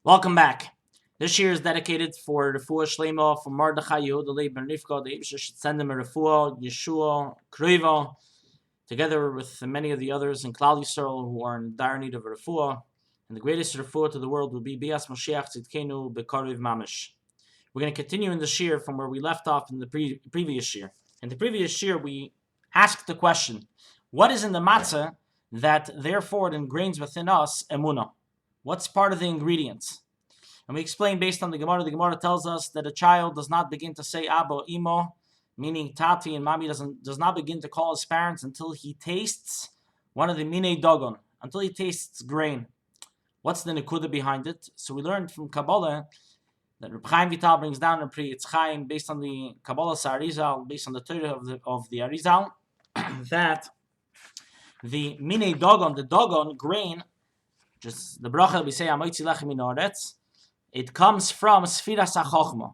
Welcome back. This year is dedicated for Refuah Shlema for Mordechai Yehuda Ben Rivka. The Yibusha should send him a Refuah, Yeshua, Kriva, together with many of the others in Klal Yisrael who are in dire need of a Refuah. And the greatest Refuah to the world will be Bias Moshiach Tzidkenu Bekariv Mamish. We're going to continue in this year from where we left off in the previous year. In the previous year, we asked the question, what is in the Matza that therefore it ingrains within us emunah? What's part of the ingredients? And we explained based on the Gemara tells us that a child does not begin to say Abba, Imo, meaning Tati and Mami does not begin to call his parents until he tastes one of the Minei Dogon, until he tastes grain. What's the Nekuda behind it? So we learned from Kabbalah that Rabbi Chaim Vital brings down in Pri Chaim based on the Kabbalah Arizal, based on the Torah of the Arizal, that the Minei Dogon, the Dogon grain, just the bracha we say Amoitzi Lechem Min Haaretz, it comes from Sfiras HaChochma.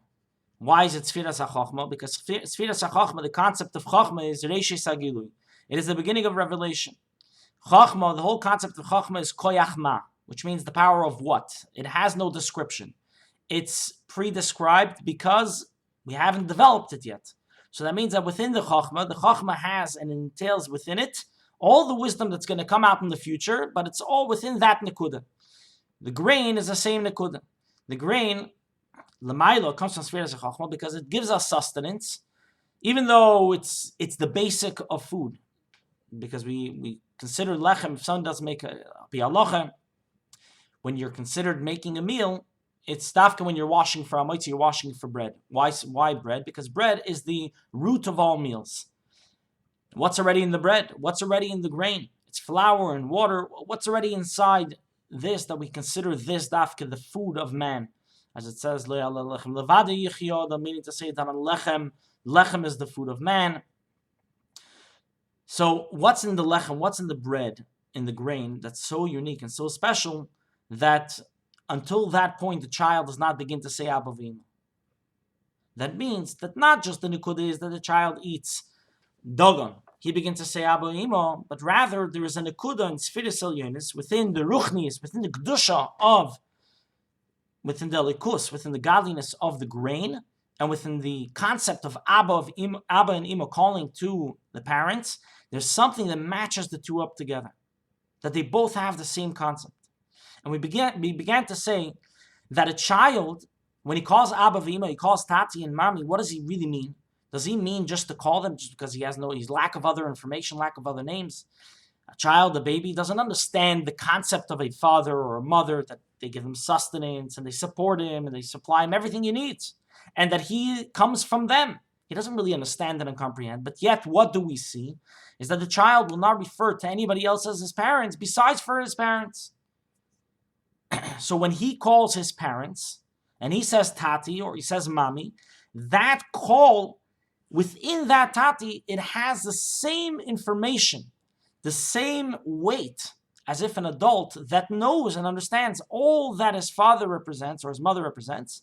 Why is it Sfiras HaChochma? Because Sfiras HaChochma, the concept of Chochma is Reishis HaGilui. It is the beginning of revelation. Chochma, the whole concept of Chochma is Koyach Ma, which means the power of what? It has no description. It's pre-described because we haven't developed it yet. So that means that within the Chochma has and entails within it all the wisdom that's going to come out in the future, but it's all within that Nekuda. The grain is the same Nekuda. The grain, Lamailo, comes from Sfiras HaChochma because it gives us sustenance, even though it's the basic of food. Because we consider lechem, if someone does make a pi'alochem, when you're considered making a meal, it's dafka when you're washing for amoitzi, you're washing for bread. Why bread? Because bread is the root of all meals. What's already in the bread? What's already in the grain? It's flour and water. What's already inside this that we consider this dafka the food of man? As it says, meaning to say that lechem is the food of man. So what's in the lechem? What's in the bread, in the grain that's so unique and so special that until that point the child does not begin to say Abba V'Imo? That means that not just the nekuda is that the child eats dogon, he begins to say Abba Imo, but rather there is a nekuda in Sfiras Elyonis, within the ruchnis, within the kedusha within the likus, within the godliness of the grain, and within the concept of Abba and Imo calling to the parents, there's something that matches the two up together, that they both have the same concept. And we began to say that a child, when he calls Abba V'Imo, he calls Tati and Mami, what does he really mean? Does he mean just to call them just because he's lack of other information, lack of other names? A child, a baby, doesn't understand the concept of a father or a mother, that they give him sustenance and they support him and they supply him everything he needs, and that he comes from them. He doesn't really understand it and comprehend. But yet, what do we see? Is that the child will not refer to anybody else as his parents besides for his parents. So when he calls his parents and he says Tati or he says Mami, that call, within that Tati, it has the same information, the same weight, as if an adult that knows and understands all that his father represents or his mother represents,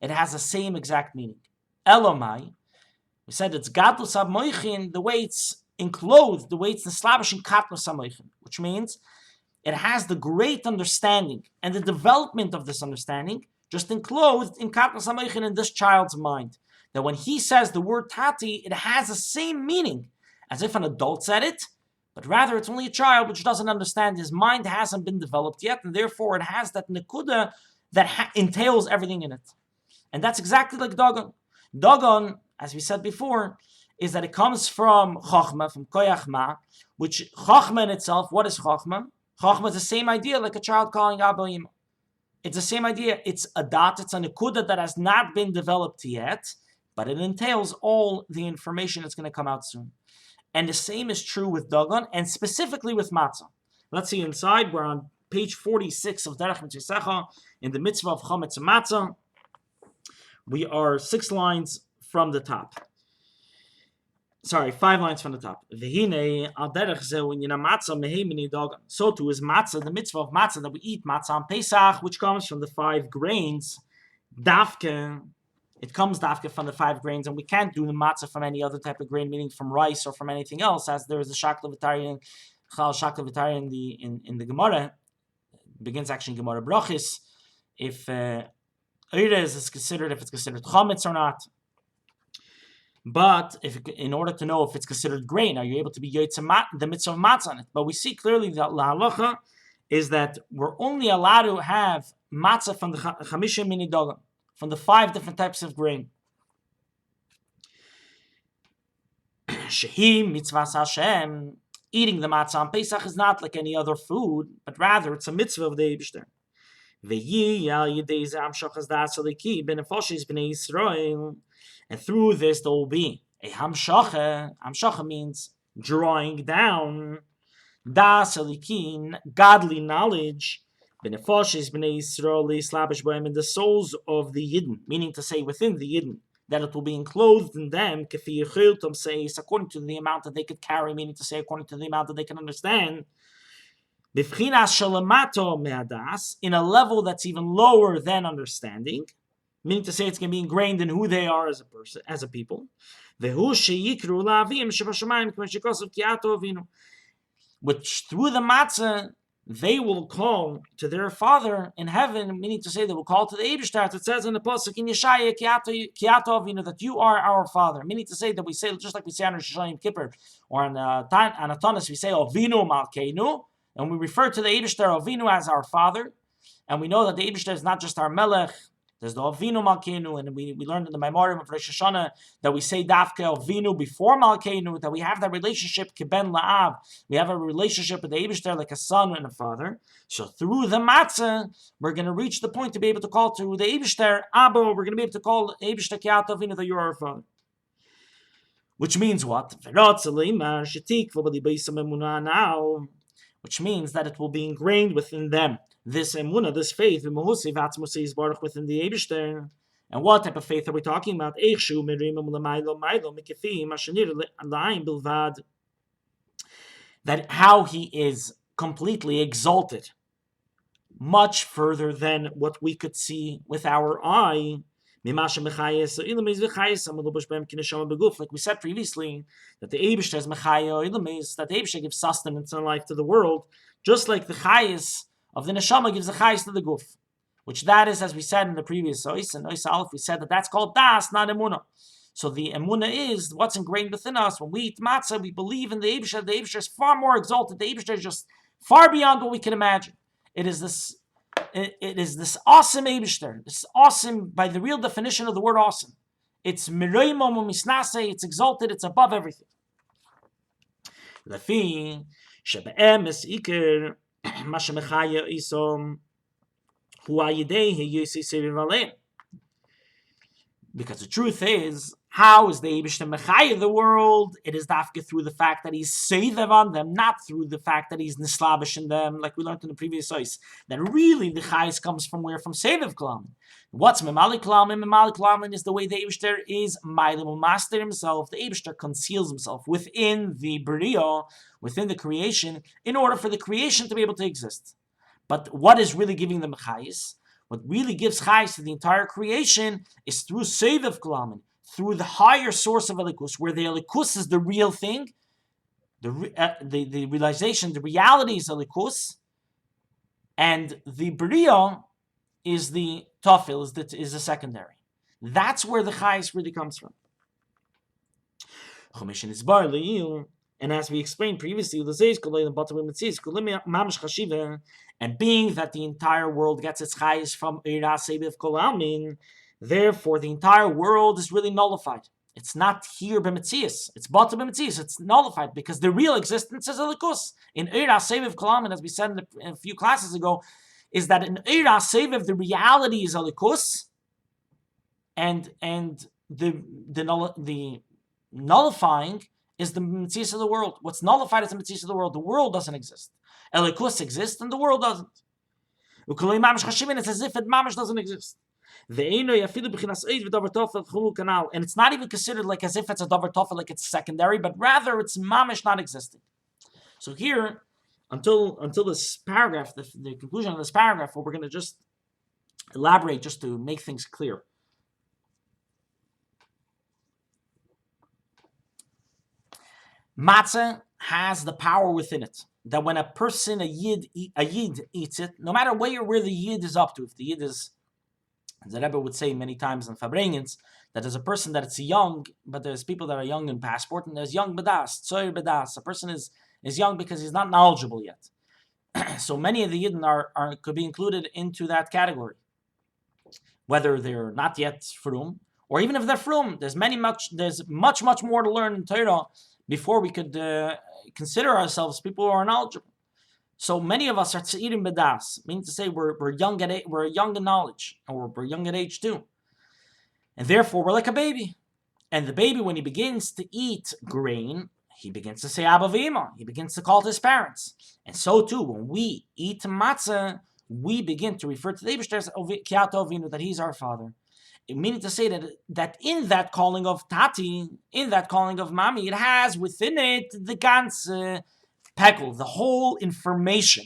it has the same exact meaning. Elomai, we said it's Gadlus HaMoichin, the way it's enclosed, the way it's Neslabish in Katnus HaMoichin, which means it has the great understanding and the development of this understanding just enclosed in Katnus HaMoichin, in this child's mind. That when he says the word Tati, it has the same meaning as if an adult said it, but rather it's only a child which doesn't understand. His mind hasn't been developed yet, and therefore it has that nekuda that entails everything in it. And that's exactly like Dogon. Dogon, as we said before, is that it comes from Chochma, from Koyach Ma, which Chochma in itself, what is Chochma? Chochma is the same idea like a child calling Abba Imo. It's the same idea. It's a dot, it's a nekuda that has not been developed yet, but it entails all the information that's going to come out soon. And the same is true with Dagon, and specifically with Matza. Let's see inside. We're on page 46 of Derech Mitzvosecha, in the mitzvah of Chometz and Matza. We are 6 lines from the top. 5 lines from the top. V'hinei al derech zeu in Matza mehei mini Dagon. So too is Matza, the mitzvah of Matza, that we eat Matza on Pesach, which comes from the 5 grains. Dafke, it comes dafka from the 5 grains, and we can't do the matzah from any other type of grain, meaning from rice or from anything else, as there is a shakla v'tarian in the Gemara. It begins actually in Gemara Brachis, if Eirez is considered, if it's considered Chometz or not. But in order to know if it's considered grain, are you able to be Yotzei the mitzvah of Matza on it? But we see clearly that La Halacha is that we're only allowed to have Matzah from the Chamisha Mini Dogam, from the 5 different types of grain. Shehi Mitzvas Hashem, eating the matzah on Pesach is not like any other food, but rather it's a mitzvah of the Eibishter. And through this there will be a hamshacha. Hamshacha means drawing down. Das alikin, godly knowledge. In the souls of the Yidden, meaning to say within the Yidden, that it will be enclosed in them, according to the amount that they could carry, meaning to say according to the amount that they can understand, in a level that's even lower than understanding, meaning to say it's going to be ingrained in who they are as a person, as a people. Which through the matzah they will call to their Father in heaven, meaning to say they will call to the Eibishter. It says in the pasuk in Yeshaya, Kiato Avinu, that you are our Father. Meaning to say that we say, just like we say on Rosh Hashanah Kippur, or on Atanis, we say Avinu Malkeinu, and we refer to the Eibishter Avinu as our Father, and we know that the Eibishter is not just our Melech. There's the Avinu Malkeinu, and we learned in the Memoriam of Rosh Hashanah that we say Dafke Avinu before Malkeinu, that we have that relationship Keben La'av. We have a relationship with the Eibishter like a son and a father. So through the matzah, we're going to reach the point to be able to call to the Eibishter Abba. We're going to be able to call Eibishter Kiat Avinu, that you are our father. Which means what? Which means that it will be ingrained within them. This emunah, this faith, within the Eibishter. And what type of faith are we talking about? That how he is completely exalted, much further than what we could see with our eye. Like we said previously, that the Eibishter is mechaya, that the Eibishter gives sustenance and life to the world, just like the chayis of the neshama gives the chayis to the guf, which that is, as we said in the previous ois, and ois aleph, we said that that's called das, not emunah. So the emunah is what's ingrained within us. When we eat matzah, we believe in the Eibishter. The Eibishter is far more exalted. The Eibishter is just far beyond what we can imagine. It is this awesome Eibishter. This awesome, by the real definition of the word awesome. It's miroimom umisnase. It's exalted. It's above everything. Lefi shebe'emes iker. Because the truth is, how is the Eibishter mechaya the world? It is dafke through the fact that he's seivev on them, not through the fact that he's nislabish in them, like we learned in the previous ois. That really the chayis comes from where? From seivev klamen. What's memali klamen? Memali klamen is the way the Eibishter is mailim master himself. The Eibishter conceals himself within the bria, within the creation, in order for the creation to be able to exist. But what is really giving them chayis? What really gives chayis to the entire creation is through seivev klamen, through the higher source of elikus, where the elikus is the real thing, the realization, the reality is elikus, and the bria is the tafil, is the secondary. That's where the chayis really comes from. And as we explained previously, and being that the entire world gets its chayis from Eira Sebev Kol Almin, therefore the entire world is really nullified. It's not here b'metzias. It's bata b'metzias. It's nullified because the real existence is a likus. In Eira Sebev Kol Almin, as we said in a few classes ago, is that in Eira Sebev the reality is a likus, and the nullifying is the Mitzvos of the world. What's nullified is the Mitzvos of the world. The world doesn't exist. Elikus exists and the world doesn't. It's as if it mamash doesn't exist. And it's not even considered like as if it's a davar tofel, like it's secondary, but rather it's mamash not existing. So here, until this paragraph, the conclusion of this paragraph, what we're going to just elaborate just to make things clear. Matzah has the power within it. that when a person, a yid eats it, no matter where the yid is up to, if the yid is, as the Rebbe would say many times in Fabrengens, that there's a person that it's young, but there's people that are young in passport, and there's young bedas, tzoyer bedas. A person is young because he's not knowledgeable yet. So many of the Yidden could be included into that category, whether they're not yet frum, or even if they're frum. There's much more to learn in Torah before we could consider ourselves people who are knowledgeable. So many of us are tzeirim bedas, meaning to say we're young in knowledge, or we're young at age too, and therefore we're like a baby. And the baby, when he begins to eat grain, he begins to say Abba V'Ima. He begins to call to his parents. And so too, when we eat matzah, we begin to refer to the Eibishter as Kiyato Avinu, that he's our father. Meaning to say that in that calling of Tati, in that calling of Mami, it has within it the ganze pekel, the whole information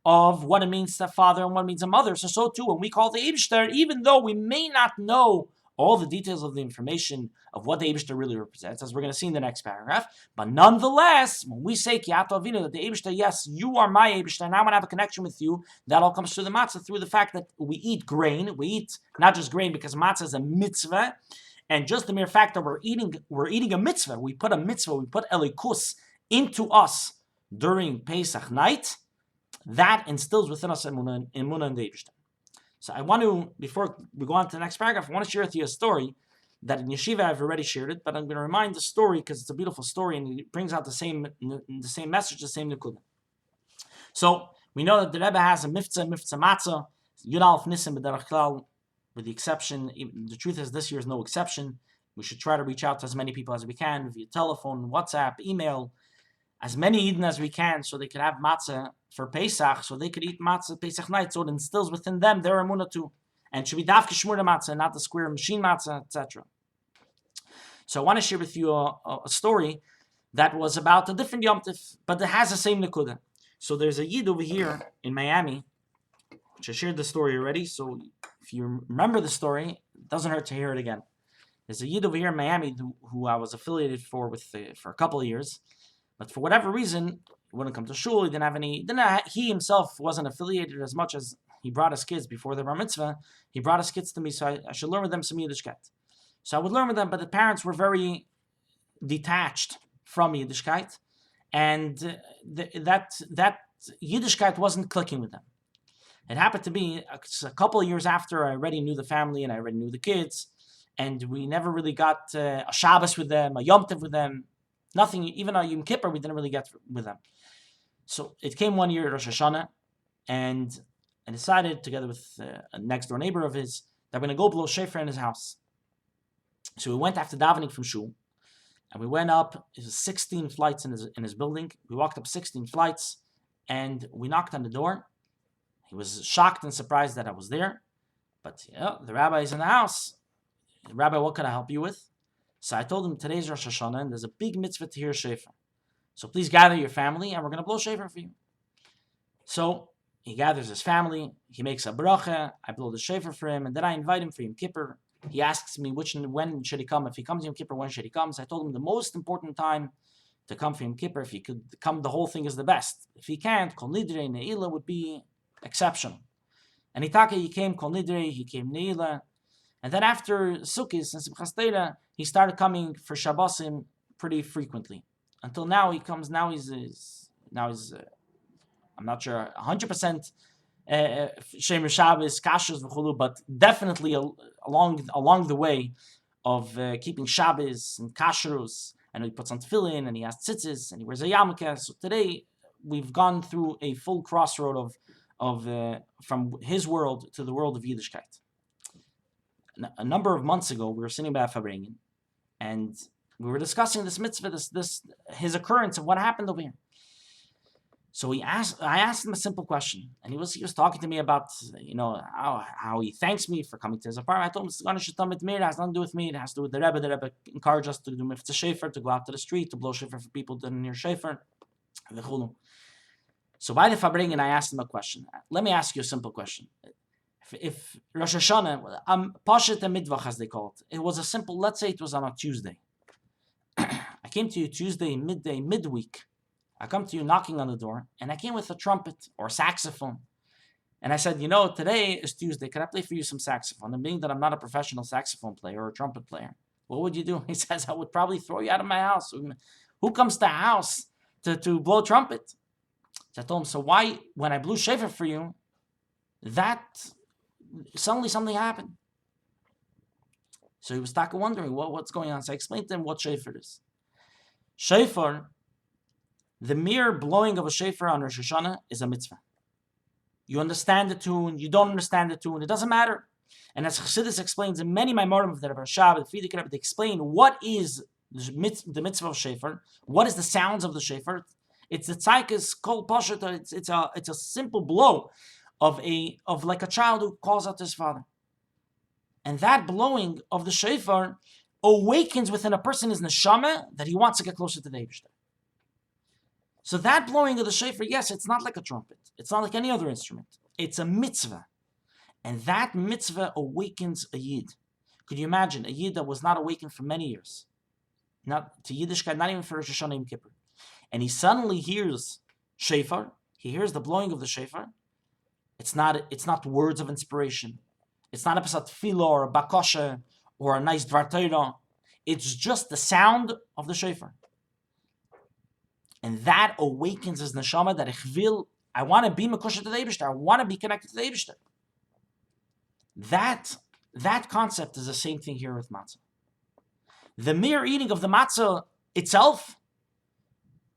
of what it means to a father and what it means to a mother. So too, when we call the Eibishter, even though we may not know all the details of the information of what the Eibishter really represents, as we're going to see in the next paragraph, but nonetheless, when we say Kiyato Avinu, that the Eibishter, yes, you are my Eibishter, and I want to have a connection with you, that all comes through the matzah, through the fact that we eat grain. We eat not just grain because matzah is a mitzvah, and just the mere fact that we're eating a mitzvah, we put elikus into us during Pesach night, that instills within us emunah in the Eibishter. So I want to, before we go on to the next paragraph, I want to share with you a story that in Yeshiva I've already shared it, but I'm going to remind the story because it's a beautiful story and it brings out the same message, the same nekuda. So we know that the Rebbe has a Mitzvah Matza, Yud Aleph Nisim Derech Klal, with the exception, the truth is this year is no exception. We should try to reach out to as many people as we can via telephone, WhatsApp, email, as many Eden as we can, so they could have matzah for Pesach, so they could eat matzah Pesach night, so it instills within them their emunah too. And should be dafke shmura matzah, not the square machine matzah, etc. So I want to share with you a story that was about a different Yom Tif, but it has the same nekuda. So there's a Yid over here in Miami, which I shared the story already, so if you remember the story, it doesn't hurt to hear it again. There's a Yid over here in Miami who I was affiliated for a couple of years. But for whatever reason, he wouldn't come to shul. He himself wasn't affiliated as much as he brought his kids before the bar mitzvah. He brought his kids to me, so I should learn with them some Yiddishkeit. So I would learn with them, but the parents were very detached from Yiddishkeit, and that Yiddishkeit wasn't clicking with them. It happened to be a couple of years after I already knew the family and I already knew the kids, and we never really got a Shabbos with them, a Yom Tov with them. Nothing, even a Yom Kippur, we didn't really get with them. So it came one year at Rosh Hashanah, and I decided, together with a next door neighbor of his, that we're going to go blow shofar in his house. So we went after davening from shul, and we went up. It was 16 flights in his building. We walked up 16 flights, and we knocked on the door. He was shocked and surprised that I was there, but the rabbi is in the house. Rabbi, what can I help you with? So I told him, today's Rosh Hashanah, and there's a big mitzvah to hear shofar. So please gather your family, and we're going to blow shofar for you. So he gathers his family, he makes a bracha, I blow the shofar for him, and then I invite him for Yom Kippur. He asks me when should he come. If he comes Yom Kippur, when should he come? So I told him the most important time to come for Yom Kippur, if he could come, the whole thing is the best. If he can't, Kol Nidrei Ne'ilah would be exceptional. And he came Kol Nidrei, he came Ne'ilah. And then after Sukkot and Simchas Torah, he started coming for Shabbosim pretty frequently. Until now, he comes. Now he's I'm not sure 100% Shemer Shabbos, Kashrus v'chulu, but definitely along the way of keeping Shabbos and Kashrus, and he puts on tefillin and he has tzitzis and he wears a yarmulke. So today we've gone through a full crossroad of from his world to the world of Yiddishkeit. A number of months ago, we were sitting by Fabrengen, and we were discussing this mitzvah, his occurrence of what happened over here. So I asked him a simple question, and he was talking to me about how he thanks me for coming to his apartment. I told him it has nothing to do with me. It has to do with the Rebbe. The Rebbe encouraged us to do Mitzvoshecha, to go out to the street, to blow shofar for people that are near shofar. So by the Fabrengen, I asked him a question. Let me ask you a simple question. If Rosh Hashanah, Pashat and Midvach as they call it, it was a simple, let's say it was on a Tuesday. I came to you Tuesday, midday, midweek. I come to you knocking on the door, and I came with a trumpet or saxophone. And I said, today is Tuesday. Can I play for you some saxophone? And being that I'm not a professional saxophone player or a trumpet player, what would you do? He says, I would probably throw you out of my house. Who comes to the house to blow trumpet? So I told him, so why, when I blew shofar for you, that suddenly something happened. So he was stuck wondering what's going on. So I explained to him what shofar is. Shofar, the mere blowing of a shofar on Rosh Hashanah is a mitzvah. You understand the tune, you don't understand the tune, it doesn't matter. And as Chassidus explains in many Maimorim of the Rabbi Chaim, the Frierdiker Rebbe, they explain what is the mitzvah of shofar, what is the sounds of the shofar. It's the tzaikas kol pashat. It's a simple blow of like a child who calls out to his father. And that blowing of the shofar awakens within a person his neshama that he wants to get closer to the Eibishter. So that blowing of the shofar, yes, it's not like a trumpet. It's not like any other instrument. It's a mitzvah. And that mitzvah awakens a yid. Could you imagine a yid that was not awakened for many years? Not to Yiddishkeit, not even for Rosh Hashanah Yom Kippur. And he suddenly hears shofar. He hears the blowing of the shofar. It's not words of inspiration. It's not a pesat tefillah or a bakosha or a nice dvar Torah. It's just the sound of the shofar. And that awakens his neshama that I want to be mekosher to the Eibishter. I want to be connected to the Eibishter. That concept is the same thing here with matzah. The mere eating of the matzah itself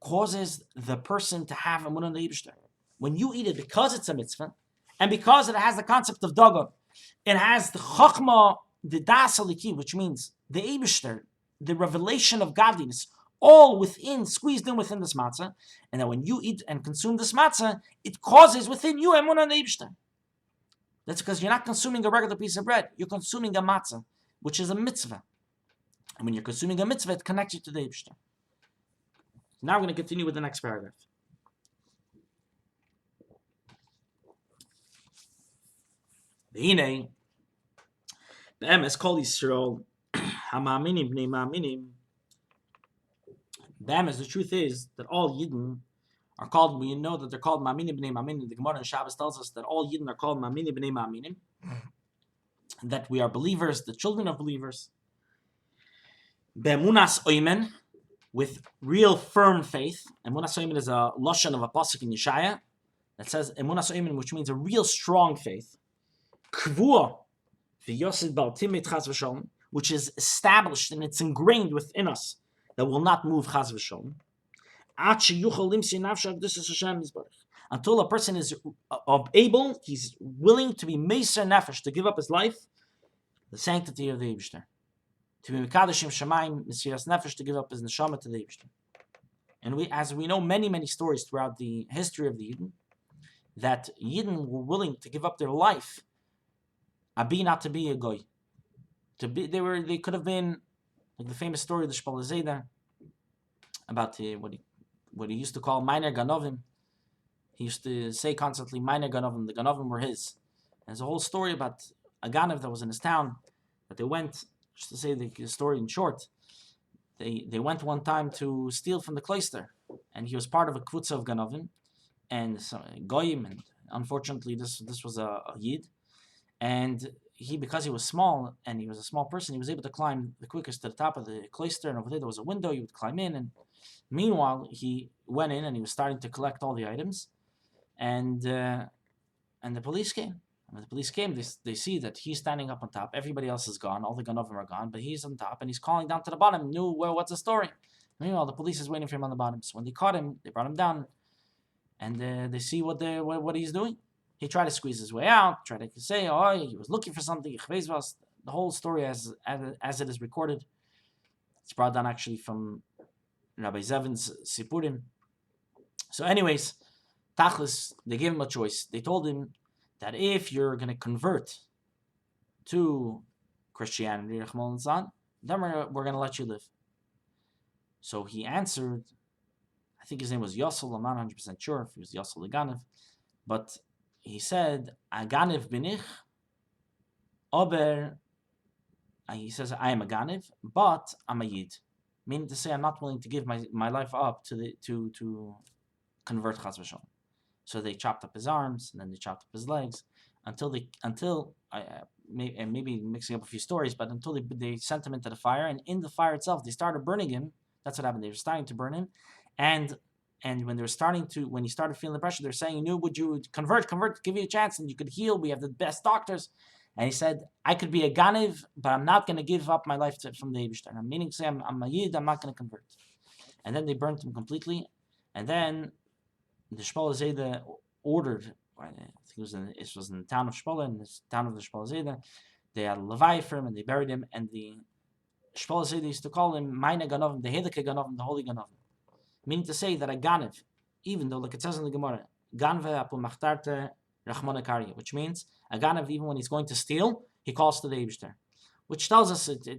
causes the person to have emunah on the Eibishter. When you eat it, because it's a mitzvah, and because it has the concept of dagon, it has the chachma, the das aliki, which means the Eibishter, the revelation of godliness, all squeezed in within this matzah, and that when you eat and consume this matzah, it causes within you emunah on the Eibishter. That's because you're not consuming a regular piece of bread. You're consuming a matzah, which is a mitzvah. And when you're consuming a mitzvah, it connects you to the Eibishter. Now we're going to continue with the next paragraph. V'hinei, be'emes kol Yisrael, ha'ma'aminim b'nei ma'aminim. Be'emes, the truth is that all Yidden are called, we know that they're called ma'aminim b'nei ma'aminim. The Gemara in Shabbos tells us that all Yidden are called ma'aminim b'nei ma'aminim. That we are believers, the children of believers. Be'emunas oimen, with real firm faith. Emunas oimen is a lashon of a pasuk in Yeshaya that says emunas oimen, which means a real strong faith. Kvua v'yosid ba'altimit chas v'shalom, which is established and it's ingrained within us that will not move chas v'shalom. Until a person is able, he's willing to be meiser nefesh, to give up his life, the sanctity of the Eibishter. To be mekadeshim shamayim, mesiras nefesh, to give up his neshama to the Eibishter. And as we know many, many stories throughout the history of the Yidden, that Yidden were willing to give up their life, abi not to be a goy. They could have been, like the famous story of the Shpal Zayda, about what he used to call minor ganovim. He used to say constantly minor ganovim. The ganovim were his. And there's a whole story about a ganav that was in his town, that they went, just to say the story in short, they went one time to steal from the cloister, and he was part of a kvutza of ganovim, and goyim, and unfortunately this was a yid, and because he was small and he was a small person, he was able to climb the quickest to the top of the cloister, and over there was a window. He would climb in, and meanwhile he went in and he was starting to collect all the items, and the police came. When the police came, they see that he's standing up on top. Everybody else is gone. All the ganovim are gone, but he's on top and he's calling down to the bottom. What's the story? Meanwhile, the police is waiting for him on the bottom. So when they caught him, they brought him down, and they see what he's doing. He tried to squeeze his way out, tried to say, he was looking for something. The whole story as it is recorded, it's brought down actually from Rabbi Zevin's Sipurim. So anyways, Tachlis, they gave him a choice. They told him that if you're going to convert to Christianity, then we're going to let you live. So he answered, I think his name was Yossel, I'm not 100% sure if he was Yossel Aganev, but he said, Aganev bin ich, aber, he says, I am a Ganev, but I'm a Yid. Meaning to say, I'm not willing to give my life up to convert Chas v'Shalom. So they chopped up his arms, and then they chopped up his legs, maybe mixing up a few stories, but until they sent him into the fire, and in the fire itself, they started burning him. That's what happened. They were starting to burn him, and when he started feeling the pressure, they're saying, would you convert, give you a chance, and you could heal. We have the best doctors. And he said, I could be a Ganiv, but I'm not going to give up my life from the Eibishter. I'm meaning to say, I'm a Yid, I'm not going to convert. And then they burnt him completely. And then the Shpola Zayda ordered, I think it was in the town of Shpola, in the town of the Shpola Zayda, they had a Levai for him, and they buried him, and the Shpola Zayda used to call him Meine Ganovim, the Hedeke Ganovim, the Holy Ganovim. Meaning to say that a Ganiv, even though, like it says in the Gemara, Ganve apu machtarte Rachmana Karya, which means a Ganav, even when he's going to steal, he calls to the Eibishter. Which tells us, the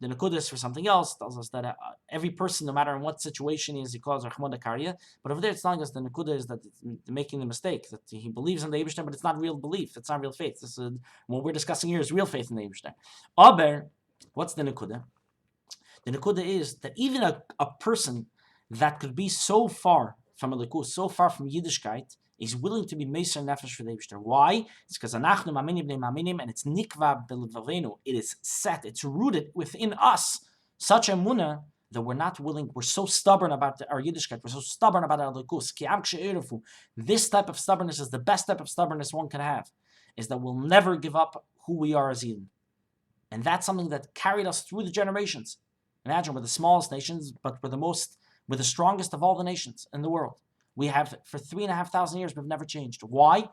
Nekudas for something else, tells us that every person, no matter in what situation he is, he calls Rachmana Karya. But over there it's telling us the Nekuda is that making the mistake, that he believes in the Eibishter, but it's not real belief, it's not real faith. What we're discussing here is real faith in the Eibishter. Aber, what's the Nekuda? The Nekuda is that even a person that could be so far from a likus, so far from Yiddishkeit, is willing to be Meiser Nefesh for the Eibishter. Why? It's because Anachnu Maminim Bnei Maminim, and it's Nikva B'Levavenu. It is set, it's rooted within us, such a Munah, that we're so stubborn about our Yiddishkeit, we're so stubborn about our likus. This type of stubbornness is the best type of stubbornness one can have, is that we'll never give up who we are as Yidden. And that's something that carried us through the generations. Imagine, we're the smallest nations, but we're the strongest of all the nations in the world. We have, for 3,500 years, we've never changed. Why?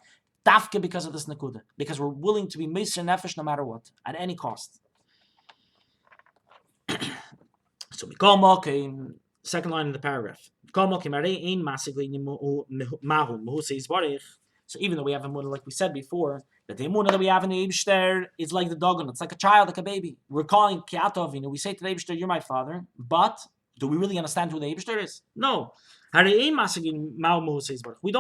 Dafke, because of this Nakuda. Because we're willing to be Meiser Nefesh no matter what, at any cost. So, second line in the paragraph. So even though we have a Emunah, like we said before, that the Emunah that we have in the Eibishter is like the dogon. It's like a child, like a baby. We're calling Kiatov, we say to the Eibishter, you're my father, but do we really understand who the Eibishter is? No. We don't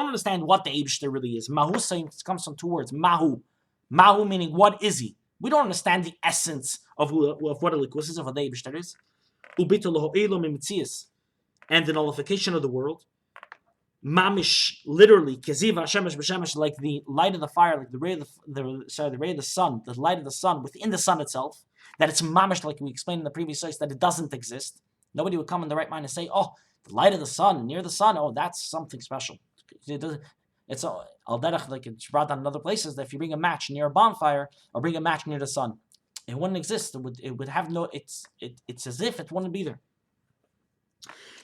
understand what the Eibishter really is. Mahu comes from two words. Mahu. Mahu meaning what is he? We don't understand the essence of what a likus is, of what the Eibishter is. And the nullification of the world. Mamish, literally, keziva shemesh b'shemesh, like the light of the fire, like the ray of the sun, the light of the sun within the sun itself. That it's mamish, like we explained in the previous source, that it doesn't exist. Nobody would come in the right mind and say, oh, the light of the sun, near the sun, oh, that's something special. It's al derech, like it's brought down in other places, that if you bring a match near a bonfire or bring a match near the sun, it wouldn't exist. It would have no. It's as if it wouldn't be there.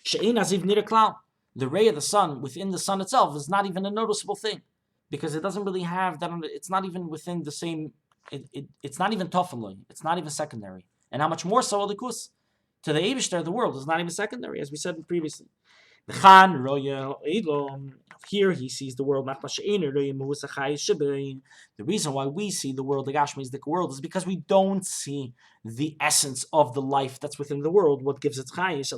She'ein aziv nira klal. The ray of the sun within the sun itself is not even a noticeable thing, because it doesn't really have that. It's not even within the same. It's not even tofaloi. It's not even secondary. And how much more so alikus? To the Eibishter, the world is not even secondary, as we said previously. The Chan Roya Elom, here he sees the world. The reason why we see the world, the Gashmi's world, is because we don't see the essence of the life that's within the world, what gives it chayis,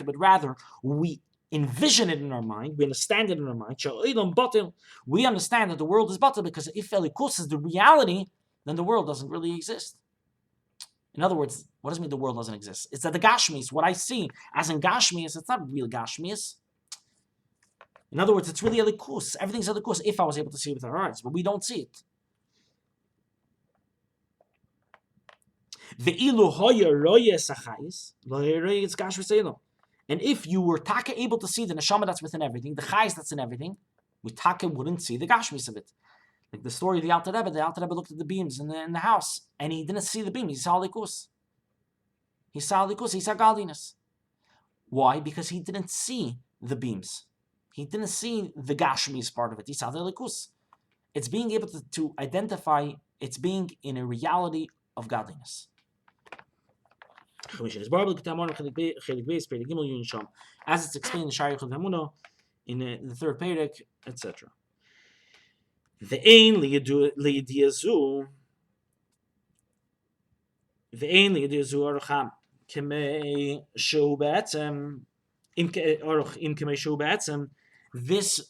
but rather we envision it in our mind, we understand it in our mind. We understand that the world is batel, because if Elikus is the reality, then the world doesn't really exist. In other words, what does it mean the world doesn't exist? It's that the Gashmis, what I see as in Gashmis, it's not real Gashmis. In other words, it's really a likus. Everything's a likus if I was able to see it with our eyes, but we don't see it. And if you were taka able to see the neshama that's within everything, the chayis that's in everything, we taka wouldn't see the Gashmis of it. Like the story of the Alter Rebbe looked at the beams in the house, and he didn't see the beam. He saw likus. He saw godliness. Why? Because he didn't see the beams. He didn't see the Gashmi's part of it. He saw the likus. It's being able to identify, it's being in a reality of godliness. As it's explained in Shariach of Hamunah, in the third Perek, etc. The ain liyidiazu aracham kemei shu ba'atzem im kemei shu ba'atzem. This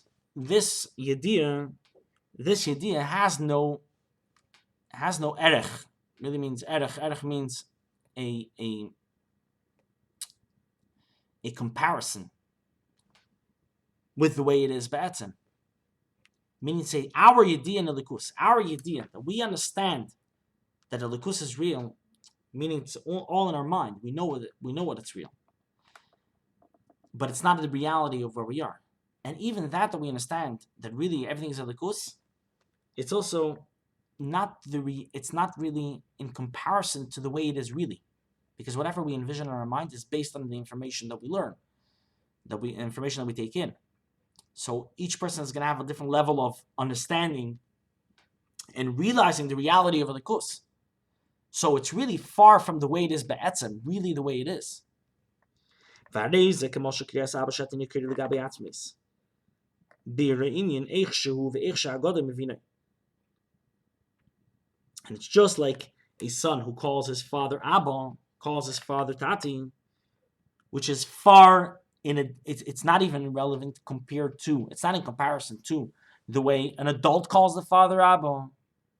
yediyah has no erech. Really means erech. Erech means a comparison. with the way it is be'etzem. Meaning to say, our Yediyah in Elikus, our Yediyah, that we understand that Elikus is real, meaning it's all in our mind. We know what it's real. But it's not the reality of where we are. And even that we understand, that really everything is Elikus, it's also it's not really in comparison to the way it is really. Because whatever we envision in our mind is based on the information that we learn, information that we take in. So each person is going to have a different level of understanding and realizing the reality of Elikus. So it's really far from the way it is be'etzem, really the way it is. And it's just like a son who calls his father Abba, calls his father Tati, which is far it's not even relevant compared to, it's not in comparison to the way an adult calls the father Abba,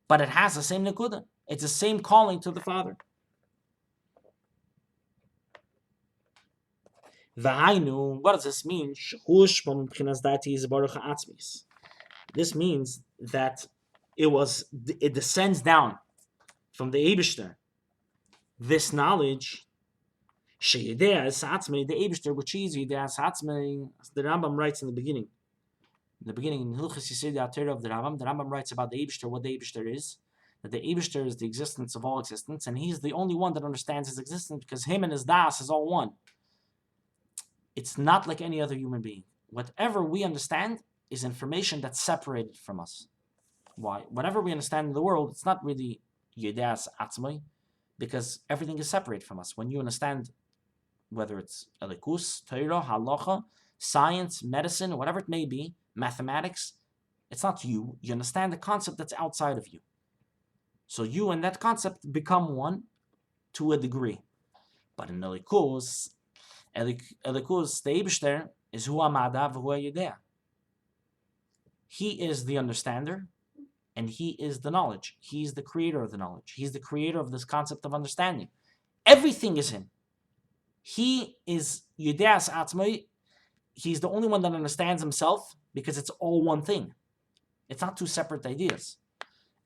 but it has the same nekuda. It's the same calling to the father. V'hainu, what does this mean? This means that it descends down from the Eibishter. This knowledge, Sheyedea es Atzmei, the Eibishter, which is Yedea es Atzmei, as the Rambam writes in the beginning. In the beginning, in Hilchos Yesod HaTorah of the Rambam writes about the Eibishter, what the Eibishter is. That the Eibishter is the existence of all existence, and he's the only one that understands his existence because him and his das is all one. It's not like any other human being. Whatever we understand is information that's separated from us. Why? Whatever we understand in the world, it's not really Yedeas Atzmai, because everything is separate from us. When you understand whether it's Elikus, Torah, Halacha, science, medicine, whatever it may be, mathematics, it's not you. You understand the concept that's outside of you. So you and that concept become one to a degree. But in Elikus, the Eibishter is Hu Amada v'Hu Yedea. He is the understander, and he is the knowledge. He's the creator of the knowledge. He's the creator of this concept of understanding. Everything is him. He is Yedeas Atzmai. He's the only one that understands himself because it's all one thing. It's not two separate ideas.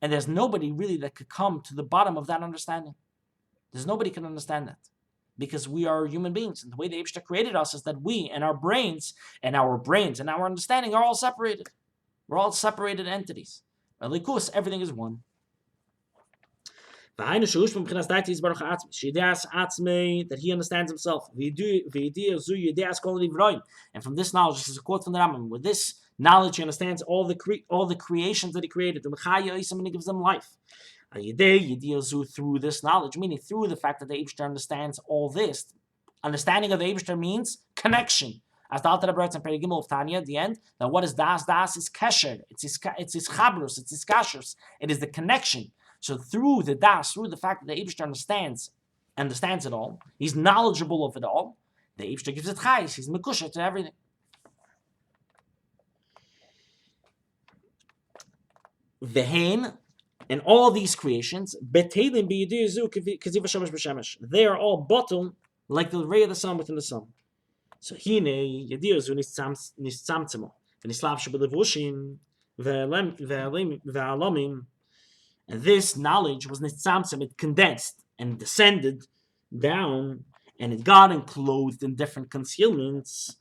And there's nobody really that could come to the bottom of that understanding. There's nobody can understand that. Because we are human beings. And the way the Eibishter created us is that we and our brains and our understanding are all separated. We're all separated entities. Elikus, everything is one. That he understands himself. And from this knowledge, this is a quote from the Rambam, with this knowledge he understands all the creations that he created, and he gives them life. Through this knowledge, meaning through the fact that the Eibishter understands all this. Understanding of the Eibishter means connection. As the Alter Rebbe writes in Perek Gimel of Tanya at the end, that what is das? Das is kesher. It's his chabrus. It's his kashrus. It is the connection. So through the das, through the fact that the Eibishter understands it all, he's knowledgeable of it all, the Eibishter gives it chayis. He's mekusha to everything. Vehein, and all these creations, they are all bottom like the ray of the sun within the sun. So hine yedizu nitzamtzemo v'nislav shebelevushim ve'alamim, and this knowledge was nitzamtzem, it condensed and descended down, and it got enclosed in different concealments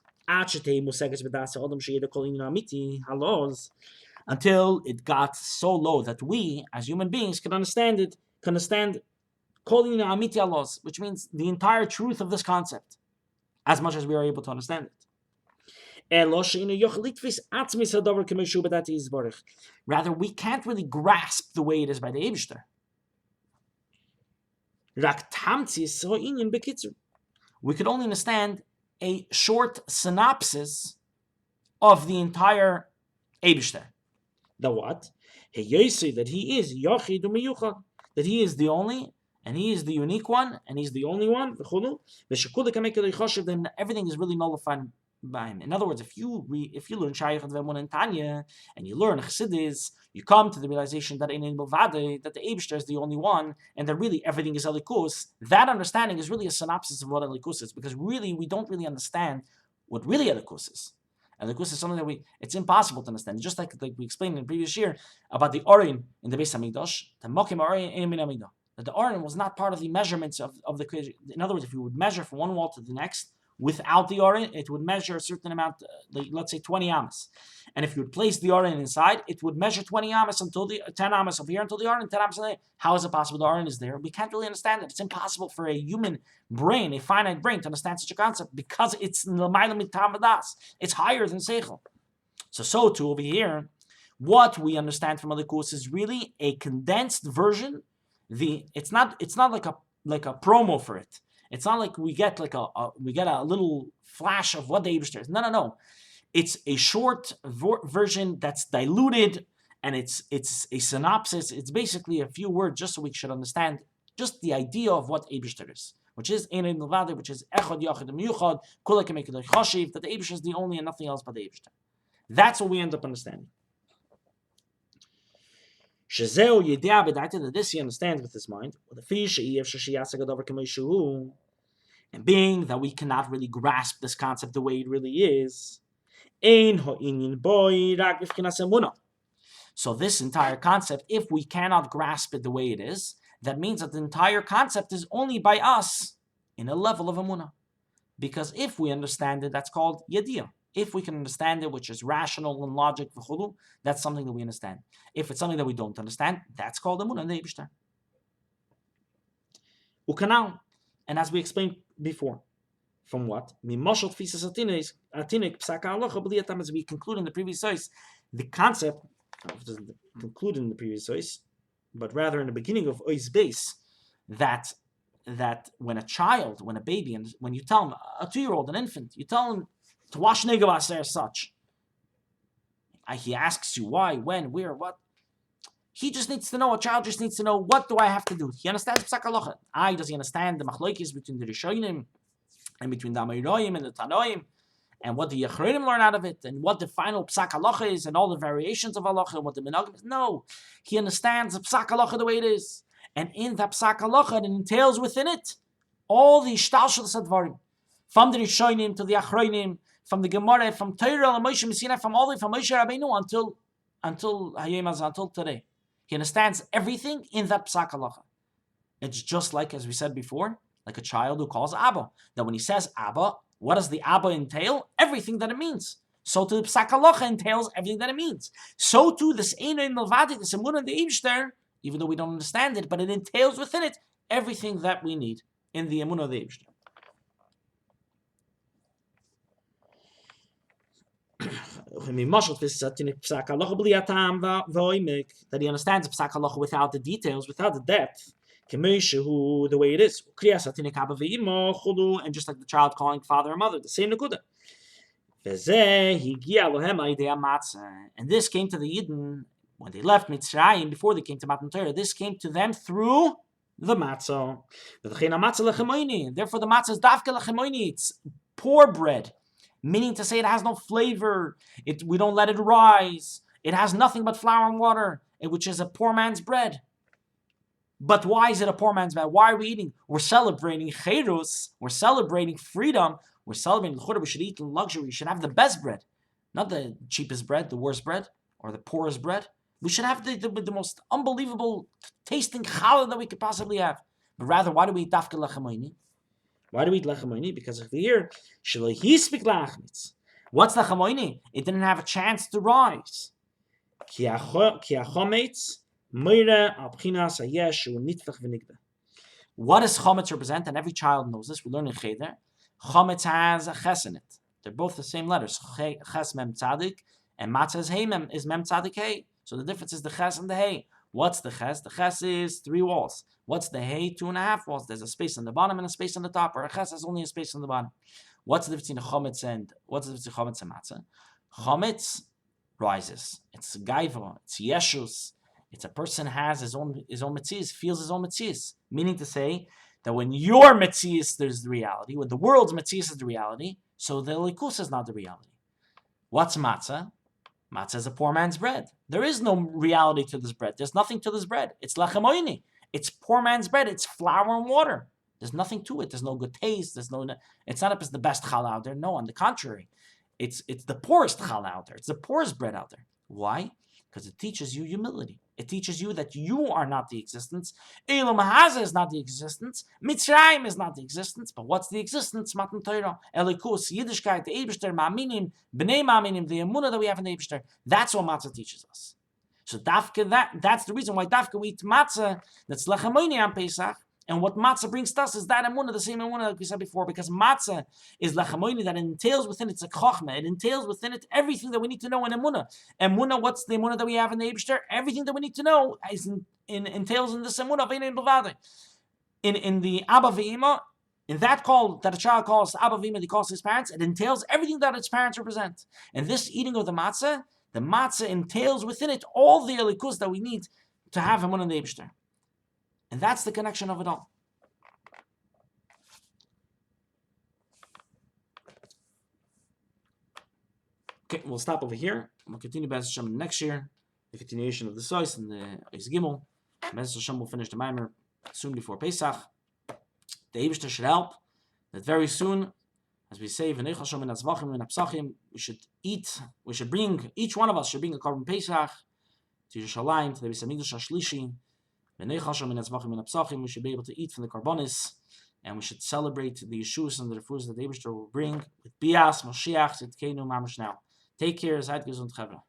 until it got so low that we, as human beings, can understand calling amiti halos, which means the entire truth of this concept, as much as we are able to understand it. Rather, we can't really grasp the way it is by the Eibishter. We could only understand a short synopsis of the entire Eibishter. The what? That he is Yochid u'miyuchad, that he is the only, and he is the unique one, and he's the only one. Then everything is really nullified by him. In other words, if you learn Shayach and Tanya, and you learn Chassidus, you come to the realization that that the Eibishter is the only one, and that really everything is Elikus. That understanding is really a synopsis of what Elikus is, because really we don't really understand what really Elikus is. And likus is something that it's impossible to understand. Just like we explained in the previous year about the Orin in the Beis Hamikdash, the Mokim Orin in Min Hamikdash. That the Orin was not part of the measurements of the creation. In other words, if you would measure from one wall to the next without the Orin, it would measure a certain amount, let's say 20 amas. And if you would place the Orin inside, it would measure 20 amas until the 10 amas over here until the Orin, 10 amas there. How is it possible the Orin is there? We can't really understand it. It's impossible for a human brain, a finite brain, to understand such a concept because it's it's higher than Seichel. So too over here, what we understand from other courses is really a condensed version. It's not like a promo for it. It's not like we get a little flash of what the Eibishter is. No. It's a short version that's diluted, and it's a synopsis. It's basically a few words just so we should understand just the idea of what Eibishter is, which is Ein Milvado, which is Echad Yachid Miyuchad, Kula Kemekadoi Chashiv, that the Eibishter is the only and nothing else but the Eibishter. That's what we end up understanding. Shezeo Yedea B'daita, that this he understands with his mind. And being that we cannot really grasp this concept the way it really is, so this entire concept, if we cannot grasp it the way it is, that means that the entire concept is only by us in a level of emunah. Because if we understand it, that's called yediyah. If we can understand it, which is rational and logic, that's something that we understand. If it's something that we don't understand, that's called emunah in the Eibishter. Ukanal, and as we explained before, from what? As we conclude in the previous source, the concept doesn't conclude in the previous source, but rather in the beginning of Ois base, that when a child, when a baby, and when you tell him, a 2-year-old, an infant, you tell him to wash negavas or such, he asks you why, when, where, what. He just needs to know, a child just needs to know, what do I have to do? He understands Psak Halacha. Does he understand the machlokes between the Rishonim and between the Amoraim and the Tanoim, and what the Yachronim learn out of it, and what the final Psak Halacha is, and all the variations of Halacha, and what the Minhagim is? No. He understands the Psak Halacha the way it is. And in that Psak Halacha, it entails within it all the Shtalshel Sadvarim. From the Rishonim to the Achronim, from the Gemara, from Torah, and Moshe Messina, from all the way from Moshe Rabbeinu until Hayom, until today. He understands everything in that Psak Halacha. It's just like, as we said before, like a child who calls Abba. That when he says Abba, what does the Abba entail? Everything that it means. So too the Psak Halacha entails everything that it means. So too this Ein Milvadi, this Emunah in the Eibishter, even though we don't understand it, but it entails within it everything that we need in the Emunah of the Eibishter. That he understands Psak Halacha without the details, without the depth, the way it is, and just like the child calling father and mother, the same nekuda. And this came to the Yidden when they left Mitzrayim, before they came to Matan Torah. This came to them through the Matza. Therefore, the Matza is dafke lechemoini. It's poor bread. Meaning to say it has no flavor. We don't let it rise. It has nothing but flour and water, which is a poor man's bread. But why is it a poor man's bread? Why are we eating? We're celebrating cherus. We're celebrating freedom. We're celebrating l'chora. We should eat in luxury. We should have the best bread. Not the cheapest bread, the worst bread, or the poorest bread. We should have the most unbelievable tasting challah that we could possibly have. But rather, why do we eat dafka lechamoini? Why do we eat lechamoini? Because if we hear shaloi hispik lachmitz, what's lechamoini? It didn't have a chance to rise. Ki chometz meira abchinas hayesh u'nitfach v'nigda. What does chometz represent? And every child knows this. We learn in cheder. Chometz has a ches in it. They're both the same letters. Ches mem tzadik, and matzah is hey mem tzadik hey. So the difference is the ches and the hey. What's the ches? The ches is 3 walls. What's the hay? 2.5 walls. There's a space on the bottom and a space on the top. Or a ches has only a space on the bottom. What's the difference between chometz and matzah? Chometz rises. It's gaiva. It's yeshus. It's a person has his own metzias, feels his own metzias. Meaning to say that when your metzias there's the reality, when the world's metzias is the reality, so the likus is not the reality. What's matzah? Matzah is a poor man's bread. There is no reality to this bread. There's nothing to this bread. It's lachamoini. It's poor man's bread. It's flour and water. There's nothing to it. There's no good taste. It's not the best challah out there. No, on the contrary. It's the poorest challah out there. It's the poorest bread out there. Why? Because it teaches you humility. It teaches you that you are not the existence. Elam Haza is not the existence. Mitzrayim is not the existence. But what's the existence? Matan Torah, Elikus, Yiddishkeit, the Eibishter, Ma'aminim, B'nei Ma'aminim, the Emunah that we have in the Eibishter. That's what Matzah teaches us. So that's the reason why Dafka we eat Matzah, that's Lechamoini on Pesach. And what matzah brings to us is that emunah, the same emunah like we said before, because matzah is lachamoini that entails within it, it's a chochmah. It entails within it everything that we need to know in emunah. Emunah, what's the emunah that we have in the Eibishter? Everything that we need to know is entails in this emunah. In the Abba V'Ima, in that call that a child calls Abba V'Ima, he calls his parents, it entails everything that its parents represent. And this eating of the matzah entails within it all the elikus that we need to have emunah in the Eibishter. And that's the connection of it all. Okay, we'll stop over here. We'll continue B'ez Hashem next year. The continuation of the Sois and the Eis Gimel. B'ez Hashem will finish the Maimer soon before Pesach. The Eibishter should help that very soon, as we say, we should eat, we should bring, each one of us should bring a korban Pesach to Yerushalayim, to the Beis Hamikdash HaShlishi. We should be able to eat from the karbonis, and we should celebrate the Yeshus and the Refus that the Eibishter will bring with Bias, Moshiach, Tzidkenu, Mamash now. Take care, seid gesund, Chavra.